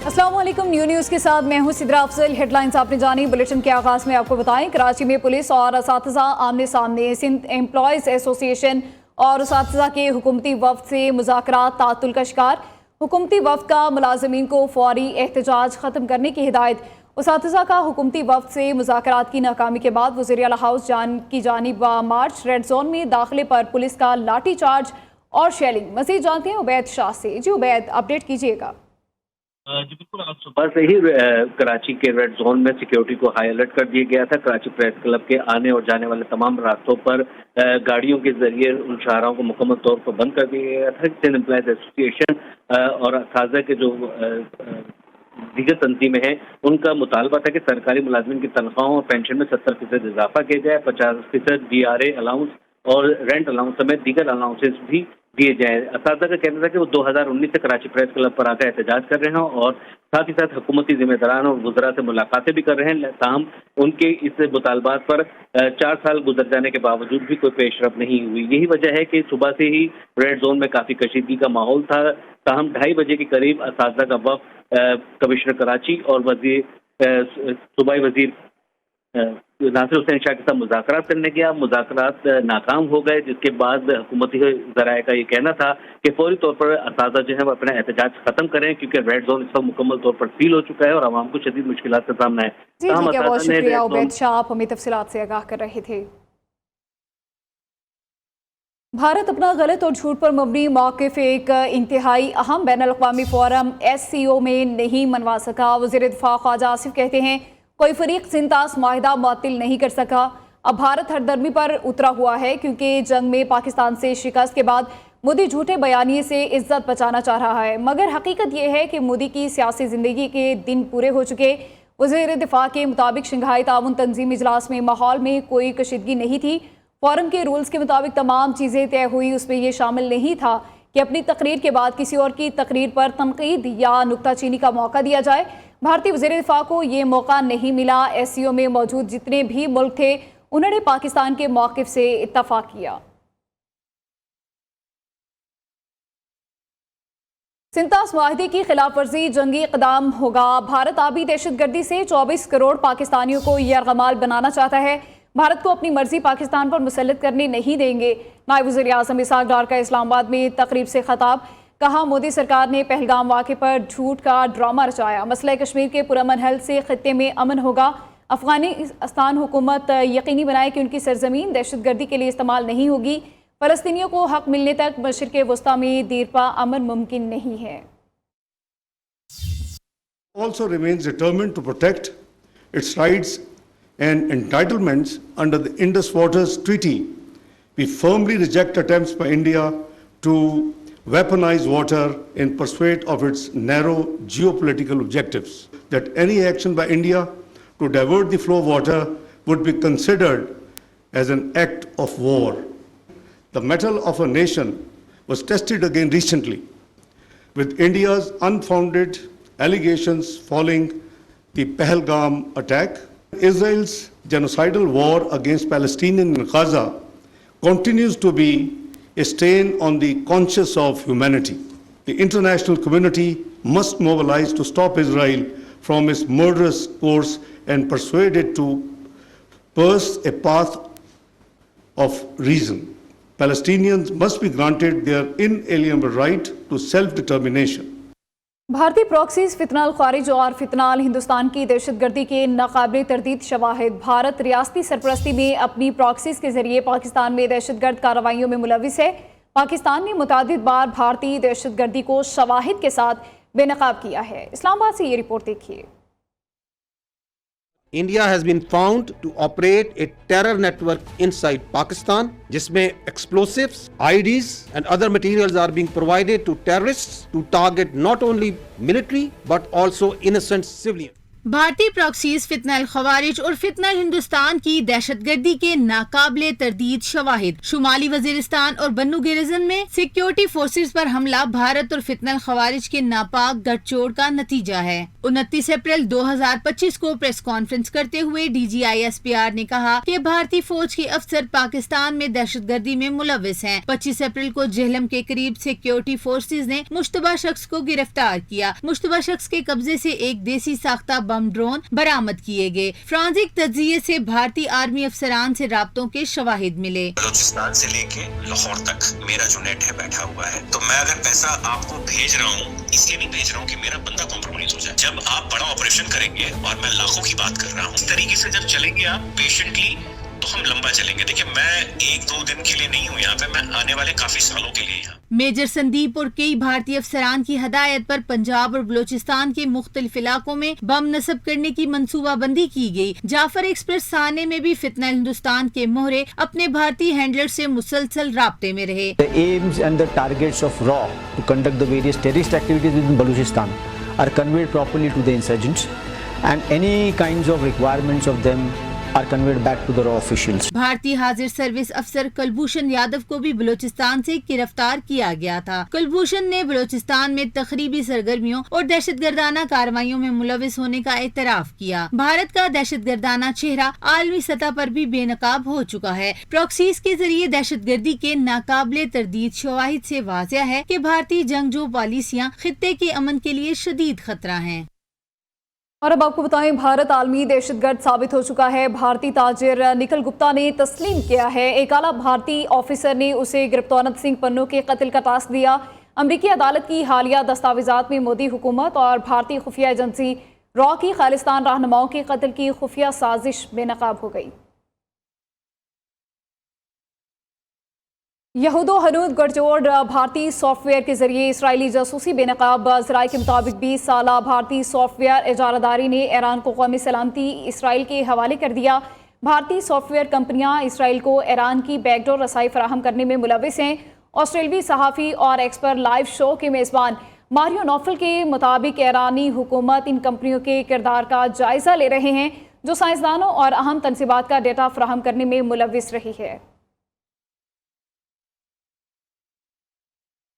السلام علیکم، نیوز کے ساتھ میں ہوں سدرا افضل۔ ہیڈ لائنز آپ نے جانی۔ بلیٹن کے آغاز میں آپ کو بتائیں، کراچی میں پولیس اور اساتذہ آمنے سامنے۔ سندھ امپلائیز ایسوسی ایشن اور اساتذہ کے حکومتی وفد سے مذاکرات تعطل کا شکار۔ حکومتی وفد کا ملازمین کو فوری احتجاج ختم کرنے کی ہدایت۔ اساتذہ کا حکومتی وفد سے مذاکرات کی ناکامی کے بعد وزیر اعلیٰ ہاؤس کی جانب مارچ۔ ریڈ زون میں داخلے پر پولیس کا لاٹھی چارج اور شیلنگ۔ مزید جانتے ہیں عبید شاہ سے۔ جی عبید، اپڈیٹ کیجیے گا۔ جی بالکل، آج صبح سے ہی کراچی کے ریڈ زون میں سیکیورٹی کو ہائی الرٹ کر دیا گیا تھا۔ کراچی پریس کلب کے آنے اور جانے والے تمام راستوں پر گاڑیوں کے ذریعے ان شاہراہوں کو مکمل طور پر بند کر دیا گیا تھا۔ سندھ امپلائیز ایسوسی ایشن اور اساتذہ کے جو دیگر تنظیمیں ہیں، ان کا مطالبہ تھا کہ سرکاری ملازمین کی تنخواہوں اور پینشن میں 70% اضافہ کیا جائے، 50% DRA الاؤنس اور رینٹ الاؤنس سمیت دیگر الاؤنسز بھی دیے جائیں۔ اساتذہ کا کہنا تھا کہ وہ 2019 سے کراچی پریس کلب پر آ کر احتجاج کر رہے ہیں اور ساتھ ہی ساتھ حکومتی ذمہ داران اور وزراء سے ملاقاتیں بھی کر رہے ہیں، تاہم ان کے اس مطالبات پر 4 سال گزر جانے کے باوجود بھی کوئی پیش رفت نہیں ہوئی۔ یہی وجہ ہے کہ صبح سے ہی ریڈ زون میں کافی کشیدگی کا ماحول تھا، تاہم 2:30 بجے کے قریب اساتذہ کا وفد کمشنر کراچی اور صوبائی وزیر ناصر حسین شاہ کے ساتھ مذاکرات کرنے گیا۔ مذاکرات ناکام ہو گئے، جس کے بعد حکومتی ذرائع کا یہ کہنا تھا کہ فوری طور پر اساتذہ جو ہے وہ اپنا احتجاج ختم کریں، کیونکہ ریڈ زون اس وقت مکمل طور پر سیل ہو چکا ہے اور عوام کو شدید مشکلات کا سامنا ہے۔ جی ٹھیک ہے، بہت شکریہ عبید شاہ، آپ ہمیں تفصیلات سے آگاہ کر رہے تھے۔ بھارت اپنا غلط اور جھوٹ پر مبنی موقف ایک انتہائی اہم بین الاقوامی فورم SCO میں نہیں منوا سکا۔ وزیر دفاع خواجہ آصف کہتے ہیں کوئی فریق سنتاس معاہدہ معطل نہیں کر سکا۔ اب بھارت ہر درمی پر اترا ہوا ہے، کیونکہ جنگ میں پاکستان سے شکست کے بعد مودی جھوٹے بیانیے سے عزت بچانا چاہ رہا ہے، مگر حقیقت یہ ہے کہ مودی کی سیاسی زندگی کے دن پورے ہو چکے۔ وزیر دفاع کے مطابق شنگھائی تعاون تنظیم اجلاس میں ماحول میں کوئی کشیدگی نہیں تھی۔ فورم کے رولز کے مطابق تمام چیزیں طے ہوئی، اس میں یہ شامل نہیں تھا کہ اپنی تقریر کے بعد کسی اور کی تقریر پر تنقید یا نکتہ چینی کا موقع دیا جائے۔ بھارتی وزیر دفاع کو یہ موقع نہیں ملا۔ SCO میں موجود جتنے بھی ملک تھے، انہوں نے پاکستان کے موقف سے اتفاق کیا۔ سنتاس معاہدے کی خلاف ورزی جنگی اقدام ہوگا۔ بھارت آبی دہشت گردی سے 24 کروڑ پاکستانیوں کو یرغمال بنانا چاہتا ہے۔ بھارت کو اپنی مرضی پاکستان پر مسلط کرنے نہیں دیں گے۔ نائب وزیر اعظم اسحاق ڈار کا اسلام آباد میں تقریب سے خطاب۔ کہا مودی سرکار نے پہلگام واقعے پر جھوٹ کا ڈرامہ رچایا۔ مسئلہ کشمیر کے پرامن حل سے خطے میں امن ہوگا۔ افغانستان حکومت یقینی بنائے کہ ان کی سرزمین دہشت گردی کے لیے استعمال نہیں ہوگی۔ فلسطینیوں کو حق ملنے تک مشرق وسطیٰ میں دیرپا امن ممکن نہیں ہے۔ Also remains determined to protect its rights and entitlements under the Indus Waters Treaty. We firmly reject attempts by India to weaponize water in pursuit of its narrow geopolitical objectives. That any action by India to divert the flow of water would be considered as an act of war. The mettle of a nation was tested again recently with India's unfounded allegations following the Pahalgam attack. Israel's genocidal war against Palestinians in Gaza continues to be a stain on the conscience of humanity. The international community must mobilize to stop Israel from its murderous course and persuade it to pursue a path of reason. Palestinians must be granted their inalienable right to self-determination. بھارتی proxies فتنہ الخوارج اور فتنہ ہندوستان کی دہشت گردی کے ناقابل تردید شواہد۔ بھارت ریاستی سرپرستی میں اپنی پراکسیز کے ذریعے پاکستان میں دہشت گرد کارروائیوں میں ملوث ہے۔ پاکستان نے متعدد بار بھارتی دہشت گردی کو شواہد کے ساتھ بے نقاب کیا ہے۔ اسلام آباد سے یہ رپورٹ دیکھیے۔ India has been found to operate a terror network inside Pakistan, جس میں explosives, IEDs and other materials are being provided to terrorists to target not only military but also innocent civilians. بھارتی proxies فتنہ الخوارج اور فتنہ ہندوستان کی دہشت گردی کے ناقابل تردید شواہد۔ شمالی وزیرستان اور بنو گریزن میں سیکیورٹی فورسز پر حملہ بھارت اور فتنہ الخوارج کے ناپاک گٹھ جوڑ کا نتیجہ ہے۔ 29 اپریل 2025 کو پریس کانفرنس کرتے ہوئے DGISPR نے کہا کہ بھارتی فوج کے افسر پاکستان میں دہشت گردی میں ملوث ہیں۔ 25 اپریل کو جہلم کے قریب سیکیورٹی فورسز نے مشتبہ شخص کو گرفتار کیا۔ مشتبہ شخص کے قبضے سے ایک دیسی ساختہ بم ڈرون برآمد کیے گئے۔ فرانزک تجزیے سے بھارتی آرمی افسران سے رابطوں کے شواہد ملے۔ بلوچستان سے لے کے لاہور تک میرا جو نیٹ ہے بیٹھا ہوا ہے، تو میں اگر پیسہ آپ کو بھیج رہا ہوں اس لیے نہیں بھیج رہا ہوں کہ میرا بندہ کمپرومائز ہو جائے۔ جب آپ بڑا آپریشن کریں گے اور میں لاکھوں کی بات کر رہا ہوں، اس طریقے سے جب چلیں گے آپ پیشنٹلی تو ہم لمبا چلیں گے۔ دیکھیں میں 1-2 دن کے لیے نہیں ہوں یہاں پہ، میں آنے والے کافی سالوں کے لیے یہاں۔ میجر سندیپ اور کئی بھارتی افسران کی ہدایت پر پنجاب اور بلوچستان کے مختلف علاقوں میں بم نصب کرنے کی منصوبہ بندی کی گئی۔ جعفر ایکسپریس سانے میں بھی فتنہ ہندوستان کے مہرے اپنے بھارتی ہینڈلر سے مسلسل رابطے میں رہے۔ The aims and the targets of RAW to conduct the various terrorist activities within Balochistan are conveyed properly to the insurgents, and any kinds of requirements of them are conveyed back to the RAW officials. بھارتی حاضر service افسر کلبھوشن یادو کو بھی بلوچستان سے گرفتار کیا گیا تھا۔ کلبھوشن نے بلوچستان میں تخریبی سرگرمیوں اور دہشت گردانہ کارروائیوں میں ملوث ہونے کا اعتراف کیا۔ بھارت کا دہشت گردانہ چہرہ عالمی سطح پر بھی بے نقاب ہو چکا ہے۔ پراکسیز کے ذریعے دہشت گردی کے ناقابل تردید شواہد سے واضح ہے کہ بھارتی جنگجو پالیسیاں خطے کے امن کے لیے شدید خطرہ ہیں۔ اور اب آپ کو بتائیں، بھارت عالمی دہشت گرد ثابت ہو چکا ہے۔ بھارتی تاجر نکھل گپتا نے تسلیم کیا ہے۔ ایک اعلیٰ بھارتی آفیسر نے اسے گرپتونت سنگھ پنو کے قتل کا ٹاسک دیا۔ امریکی عدالت کی حالیہ دستاویزات میں مودی حکومت اور بھارتی خفیہ ایجنسی را کی خالستان رہنماؤں کے قتل کی خفیہ سازش بے نقاب ہو گئی۔ یہود و حنود گٹھ جوڑ بھارتی سافٹ ویئر کے ذریعے اسرائیلی جاسوسی بے نقاب۔ ذرائع کے مطابق 20 سالہ بھارتی سافٹ ویئر اجارہ داری نے ایران کو قومی سلامتی اسرائیل کے حوالے کر دیا۔ بھارتی سافٹ ویئر کمپنیاں اسرائیل کو ایران کی بیک ڈور رسائی فراہم کرنے میں ملوث ہیں۔ آسٹریلوی صحافی اور ایکسپر لائیو شو کے میزبان ماریو نوفل کے مطابق ایرانی حکومت ان کمپنیوں کے کردار کا جائزہ لے رہے ہیں جو سائنسدانوں اور اہم تنصیبات کا ڈیٹا فراہم کرنے میں ملوث رہی ہے۔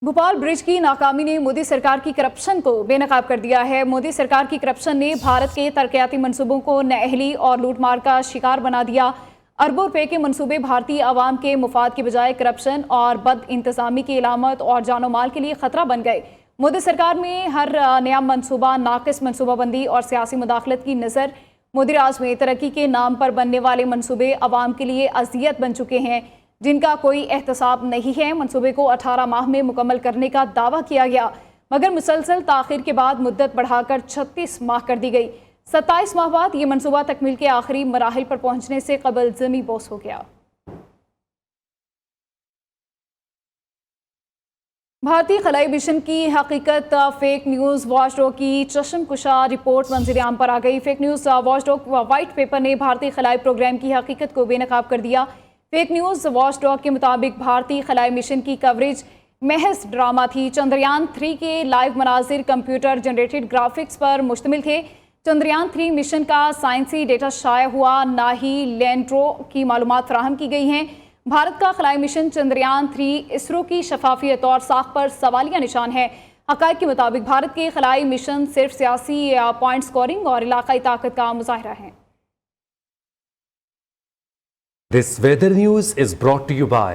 بھوپال برج کی ناکامی نے مودی سرکار کی کرپشن کو بے نقاب کر دیا ہے۔ مودی سرکار کی کرپشن نے بھارت کے ترقیاتی منصوبوں کو نااہلی اور لوٹ مار کا شکار بنا دیا۔ اربوں روپے کے منصوبے بھارتی عوام کے مفاد کے بجائے کرپشن اور بد انتظامی کی علامت اور جان و مال کے لیے خطرہ بن گئے۔ مودی سرکار میں ہر نیا منصوبہ ناقص منصوبہ بندی اور سیاسی مداخلت کی نظر۔ مودی راج میں ترقی کے نام پر بننے والے منصوبے عوام کے لیے اذیت بن چکے ہیں جن کا کوئی احتساب نہیں ہے۔ منصوبے کو 18 ماہ میں مکمل کرنے کا دعویٰ کیا گیا مگر مسلسل تاخیر کے بعد مدت بڑھا کر 36 ماہ کر دی گئی۔ 27 ماہ بعد یہ منصوبہ تکمیل کے آخری مراحل پر پہنچنے سے قبل زمیں بوس ہو گیا۔ بھارتی خلائی مشن کی حقیقت فیک نیوز واچ ڈاگ کی چشم کشا رپورٹ منظر عام پر آ گئی۔ Fake news watch dog white paper نے بھارتی خلائی پروگرام کی حقیقت کو بے نقاب کر دیا۔ فیک نیوز واچ ڈاگ کے مطابق بھارتی خلائی مشن کی کوریج محض ڈرامہ تھی۔ چندریان 3 کے لائیو مناظر کمپیوٹر جنریٹڈ گرافکس پر مشتمل تھے۔ چندریان 3 مشن کا سائنسی ڈیٹا شائع ہوا، نہ ہی لینڈرو کی معلومات فراہم کی گئی ہیں۔ بھارت کا خلائی مشن چندریان 3 اسرو کی شفافیت اور ساخت پر سوالیہ نشان ہے۔ حقائق کے مطابق بھارت کے خلائی مشن صرف سیاسی پوائنٹ سکورنگ اور علاقائی طاقت کا مظاہرہ ہے۔ This weather news is brought to you by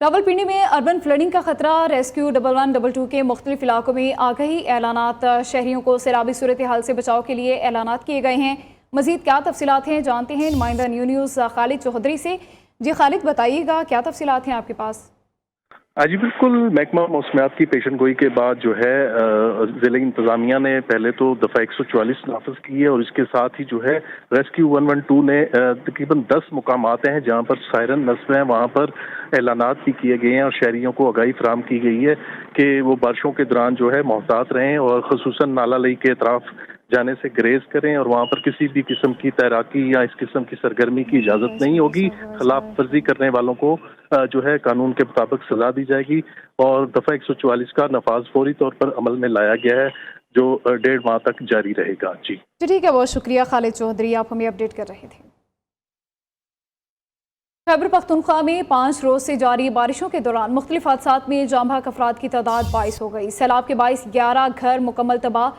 Rawalpindi میں اربن فلڈنگ کا خطرہ، ریسکیو 1112 کے مختلف علاقوں میں آگہی اعلانات، شہریوں کو سیلابی صورتحال سے بچاؤ کے لیے اعلانات کیے گئے ہیں۔ مزید کیا تفصیلات ہیں جانتے ہیں نمائندہ نیوز خالد چودھری سے۔ جی خالد بتائیے گا کیا تفصیلات ہیں آپ کے پاس؟ جی بالکل، محکمہ موسمیات کی پیشن گوئی کے بعد جو ہے ضلع انتظامیہ نے پہلے تو دفعہ 144 نافذ کی ہے اور اس کے ساتھ ہی جو ہے ریسکیو 112 نے تقریباً 10 مقامات ہیں جہاں پر سائرن نصب ہیں، وہاں پر اعلانات بھی کیے گئے ہیں اور شہریوں کو آگاہی فراہم کی گئی ہے کہ وہ بارشوں کے دوران جو ہے محتاط رہیں اور خصوصاً نالہ لئی کے اطراف جانے سے گریز کریں اور وہاں پر کسی بھی قسم کی تیراکی یا اس قسم کی سرگرمی کی اجازت نہیں ہوگی. خلاف ورزی کرنے والوں کو جو ہے قانون کے مطابق سزا دی جائے گی اور دفعہ 144 کا نفاذ فوری طور پر عمل میں لایا گیا ہے جو 1.5 ماہ تک جاری رہے گا. جی ٹھیک ہے، بہت شکریہ خالد چودھری، آپ ہمیں اپڈیٹ کر رہے تھے. خیبر پختونخوا میں 5 روز سے جاری بارشوں کے دوران مختلف حادثات میں جاں بحق افراد کی تعداد 22 ہو گئی. سیلاب کے باعث 11 گھر مکمل تباہ،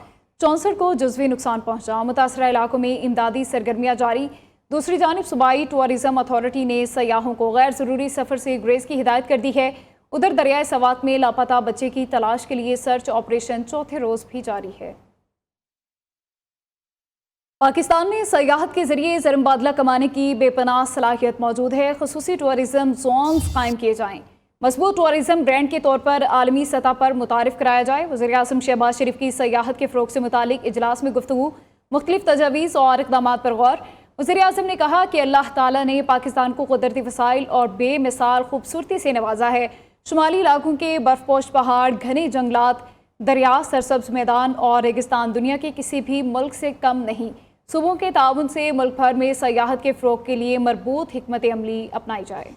64 کو جزوی نقصان پہنچا. متاثرہ علاقوں میں امدادی سرگرمیاں جاری. دوسری جانب صوبائی ٹورزم اتھارٹی نے سیاحوں کو غیر ضروری سفر سے گریز کی ہدایت کر دی ہے. ادھر دریائے سوات میں لاپتہ بچے کی تلاش کے لیے سرچ آپریشن چوتھے روز بھی جاری ہے. پاکستان میں سیاحت کے ذریعے زر مبادلہ کمانے کی بے پناہ صلاحیت موجود ہے. خصوصی ٹورزم زونز قائم کیے جائیں، مضبوط ٹورزم برانڈ کے طور پر عالمی سطح پر متعارف کرایا جائے. وزیر اعظم شہباز شریف کی سیاحت کے فروغ سے متعلق اجلاس میں گفتگو، مختلف تجاویز اور اقدامات پر غور. وزیر اعظم نے کہا کہ اللہ تعالیٰ نے پاکستان کو قدرتی وسائل اور بے مثال خوبصورتی سے نوازا ہے. شمالی علاقوں کے برف پوش پہاڑ، گھنے جنگلات، دریا، سرسبز میدان اور ریگستان دنیا کے کسی بھی ملک سے کم نہیں. صوبوں کے تعاون سے ملک بھر میں سیاحت کے فروغ کے لیے مربوط حکمت عملی اپنائی جائے.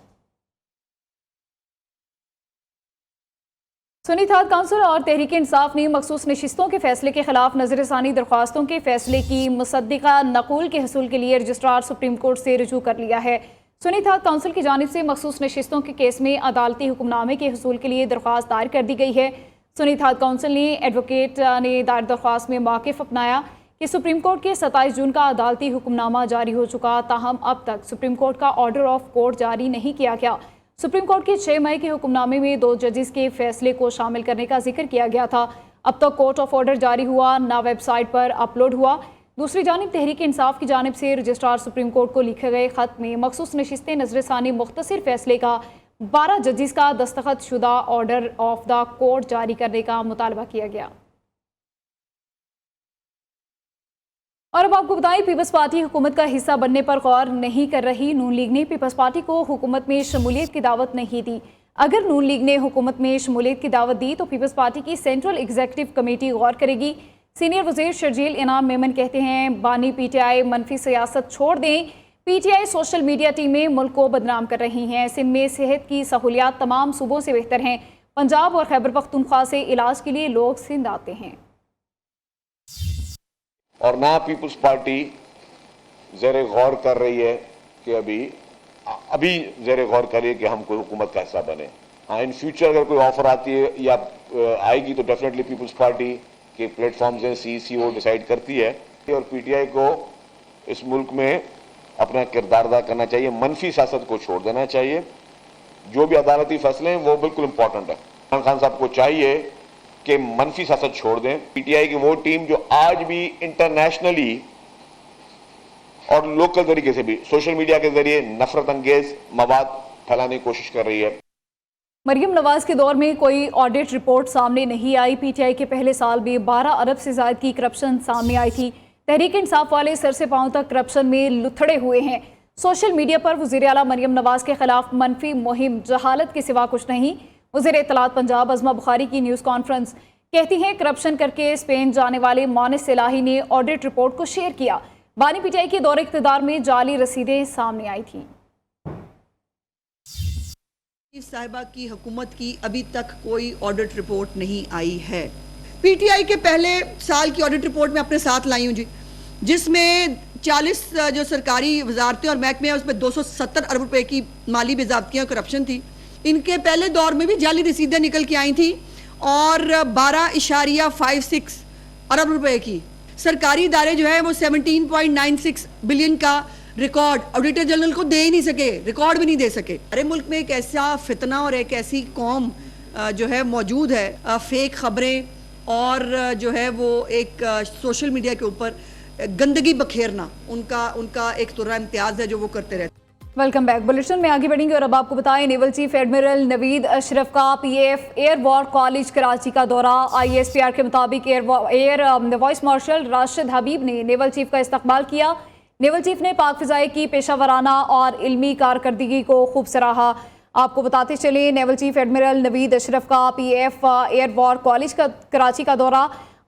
سنی اتحاد کونسل اور تحریک انصاف نے مخصوص نشستوں کے فیصلے کے خلاف نظر ثانی درخواستوں کے فیصلے کی مصدقہ نقول کے حصول کے لیے رجسٹرار سپریم کورٹ سے رجوع کر لیا ہے. سنی اتحاد کونسل کی جانب سے مخصوص نشستوں کے کیس میں عدالتی حکم نامے کے حصول کے لیے درخواست دائر کر دی گئی ہے. سنی اتحاد کونسل نے ایڈوکیٹ نے دائر درخواست میں موقف اپنایا کہ سپریم کورٹ کے 27 جون کا عدالتی حکم نامہ جاری ہو چکا، تاہم اب تک سپریم کورٹ کا آرڈر آف کورٹ جاری نہیں کیا گیا. سپریم کورٹ کے 6 مئی کے حکم نامے میں 2 ججز کے فیصلے کو شامل کرنے کا ذکر کیا گیا تھا. اب تک کورٹ آف آرڈر جاری ہوا نہ ویب سائٹ پر اپلوڈ ہوا. دوسری جانب تحریک انصاف کی جانب سے رجسٹرار سپریم کورٹ کو لکھے گئے خط میں مخصوص نشستیں نظر ثانی مختصر فیصلے کا 12 ججز کا دستخط شدہ آرڈر آف دا کورٹ جاری کرنے کا مطالبہ کیا گیا. اور اب آپ کو بتائیں، پیپلز پارٹی حکومت کا حصہ بننے پر غور نہیں کر رہی. نون لیگ نے پیپلز پارٹی کو حکومت میں شمولیت کی دعوت نہیں دی. اگر نون لیگ نے حکومت میں شمولیت کی دعوت دی تو پیپلز پارٹی کی سینٹرل ایگزیکٹو کمیٹی غور کرے گی. سینئر وزیر شرجیل انعام میمن کہتے ہیں بانی پی ٹی آئی منفی سیاست چھوڑ دیں. P T I social media ٹیمیں ملک کو بدنام کر رہی ہیں. سندھ میں صحت کی سہولیات تمام صوبوں سے بہتر ہیں. پنجاب اور خیبر پختونخوا سے علاج کے لیے لوگ سندھ آتے ہیں. اور نہ پیپلز پارٹی زیر غور کر رہی ہے کہ ابھی زیر غور کر رہی ہے کہ ہم کوئی حکومت کا حصہ بنے. ہاں ان فیوچر اگر کوئی آفر آتی ہے یا آئے گی تو ڈیفینیٹلی پیپلز پارٹی کے پلیٹ فارمز ہیں سی او ڈیسائیڈ کرتی ہے. اور پی ٹی آئی کو اس ملک میں اپنا کردار ادا کرنا چاہیے، منفی سیاست کو چھوڑ دینا چاہیے. جو بھی عدالتی فیصلے ہیں وہ بالکل امپورٹنٹ ہے. عمران خان صاحب کو چاہیے کہ منفی سیاست چھوڑ دیں. پی ٹی آئی کی وہ ٹیم جو آج بھی انٹرنیشنلی اور لوکل طریقے سے بھی سوشل میڈیا کے ذریعے نفرت انگیز مواد پھیلانے کی کوشش کر رہی ہے. مریم نواز کے دور میں کوئی آڈٹ رپورٹ سامنے نہیں آئی. پی ٹی آئی کے پہلے سال بھی 12 ارب سے زائد کی کرپشن سامنے آئی تھی. تحریک انصاف والے سر سے پاؤں تک کرپشن میں لتھڑے ہوئے ہیں. سوشل میڈیا پر وزیر اعلیٰ مریم نواز کے خلاف منفی مہم جہالت کے سوا کچھ نہیں. وزیر اطلاعات پنجاب عظمہ بخاری کی نیوز کانفرنس کہتی ہیں کرپشن کر کے اسپین جانے والے مونس الہی نے آڈٹ رپورٹ کو شیئر کیا. بانی پی ٹی آئی کے دور اقتدار میں جعلی رسیدیں سامنے آئی تھیں. صاحبہ کی حکومت کی ابھی تک کوئی آڈٹ رپورٹ نہیں آئی ہے. پی ٹی آئی کے پہلے سال کی آڈٹ رپورٹ میں اپنے ساتھ لائی ہوں جی، جس میں 40 جو سرکاری وزارتیں اور محکمے ہیں اس میں 270 ارب روپے کی مالی بے ضابطگیاں کرپشن تھی. ان کے پہلے دور میں بھی جعلی رسیدیں نکل کے آئی تھیں اور 12.56 ارب روپے کی. سرکاری ادارے جو ہے وہ 17.96 بلین کا ریکارڈ آڈیٹر جنرل کو دے ہی نہیں سکے، ریکارڈ بھی نہیں دے سکے. ہمارے ملک میں ایک ایسا فتنہ اور ایک ایسی قوم جو ہے موجود ہے، فیک خبریں اور جو ہے وہ ایک سوشل میڈیا کے اوپر گندگی بکھیرنا ان کا ایک طرح امتیاز ہے جو وہ کرتے رہتے ہیں. Welcome back. بلیٹن میں آگے بڑھیں گے اور اب آپ کو بتائیں naval chief admiral Naveed Ashraf کا P F air war college Karachi کا دورہ. آئی ایس پی آر کے مطابق air vice marshal Rashid Habib نے نیول چیف کا استقبال کیا. نیول چیف نے پاک فضائیہ کی پیشہ ورانہ اور علمی کارکردگی کو خوب سراہا. آپ کو بتاتے چلیں naval chief admiral Naveed Ashraf کا P F air war college کا کراچی کا دورہ.